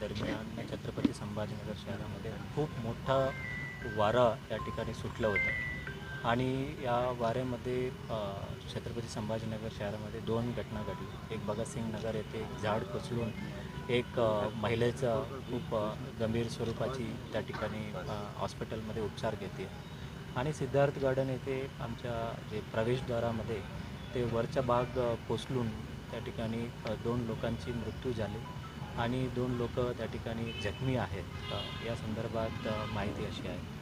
दरम्यान छत्रपती संभाजीनगर शहरामध्ये खूप मोठा वारा या ठिकाणी सुटलं होतं आणि या वाऱ्यामध्ये छत्रपती संभाजीनगर शहरामध्ये 2 घटना घडली. एक भगतसिंग नगर येथे एक झाड कोसळून एक महिलेचं खूप गंभीर स्वरूपाची त्या ठिकाणी हॉस्पिटलमध्ये उपचार घेते आणि सिद्धार्थ गार्डन येथे आमच्या जे प्रवेशद्वारामध्ये ते वरचा भाग कोसळून त्या ठिकाणी 2 लोकांची मृत्यू झाली आणि 2 लोक त्या ठिकाणी जखमी आहेत. या संदर्भात माहिती अशी आहे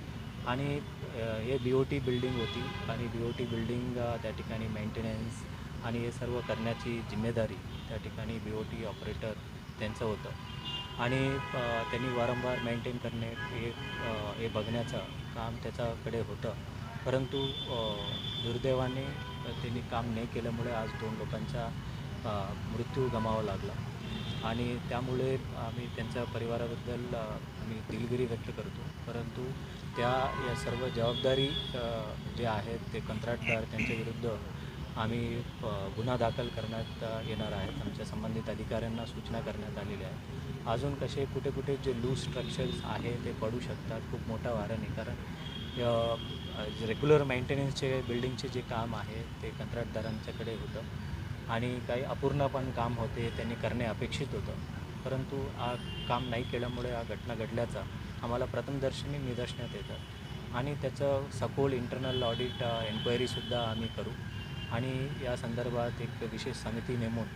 आणि हे BOT बिल्डिंग होती आणि BOT बिल्डिंग त्या ठिकाणी मेंटेनन्स आणि हे सर्व करण्याची जिम्मेदारी त्या ठिकाणी BOT ऑपरेटर त्यांचं होतं आणि त्यांनी वारंवार मेंटेन करणे हे बघण्याचं काम त्याच्याकडे होतं. परंतु दुर्दैवाने त्यांनी काम नाही केल्यामुळे आज 2 लोकांचा मृत्यू गमावा लागला आणि त्यामुळे आम्ही त्यांच्या परिवाराबद्दल आम्ही दिलगिरी व्यक्त करतो. परंतु या सर्व जबाबदारी जे आहेत ते कंत्राटदार त्यांच्याविरुद्ध आम्ही गुन्हा दाखल करण्यात येणार आहेत. आमच्या संबंधित अधिकाऱ्यांना सूचना करण्यात आलेल्या आहेत. अजून कसे कुठे कुठे जे लूज स्ट्रक्चर्स आहे ते पडू शकतात खूप मोठा वाऱ्याने, कारण रेग्युलर मेंटेनन्सचे बिल्डिंगचे जे काम आहे ते कंत्राटदारांच्याकडे होतं आणि काही अपूर्ण पण काम होते त्यांनी करणे अपेक्षित होतं. परंतु काम नाही केल्यामुळे घटना घडल्याचा आम्हाला प्रथमदर्शनी निदर्शनात येतं आणि त्याचं सखोल इंटरनल ऑडिट एन्क्वायरीसुद्धा आम्ही करू आणि या संदर्भात एक विशेष समिती नेमून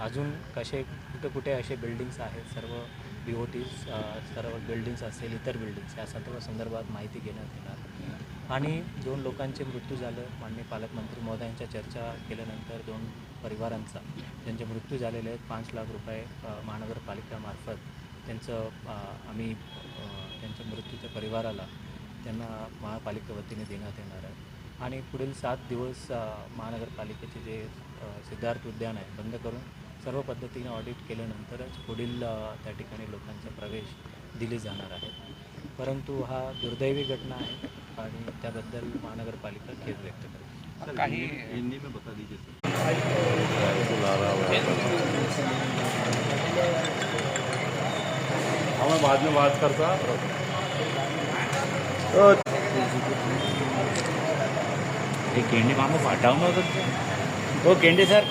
अजून कुठे कुठे असे बिल्डिंग्स आहेत, सर्व BOTs सर्व बिल्डिंग्स असेल इतर बिल्डिंग्स या सर्व संदर्भात माहिती घेण्यात येणार आणि 2 लोकांचे मृत्यू झालं. माननीय पालकमंत्री महोदयांच्या चर्चा केल्यानंतर 2 परिवारांचा ज्यांचे मृत्यू झालेले आहेत 5 लाख रुपये महानगरपालिकामार्फत त्यांचं आम्ही त्यांच्या मृत्यूच्या परिवाराला त्यांना महापालिके वतीने देण्यात येणार आहे आणि पुढील 7 दिवस महानगरपालिकेचे जे सिद्धार्थ उद्यान आहे बंद करून सर्व पद्धतीने ऑडिट केल्यानंतरच पुढील त्या ठिकाणी लोकांचा प्रवेश दिले जाणार आहे. परंतु हा दुर्दैवी घटना आहे आणि त्याबद्दल महानगरपालिका खेद व्यक्त करते. काही हिंदी में बता दीजिए सर। मैं बाद में बात करता। हे केंडे मामा पाठवणं होतं. हो केंडे सर.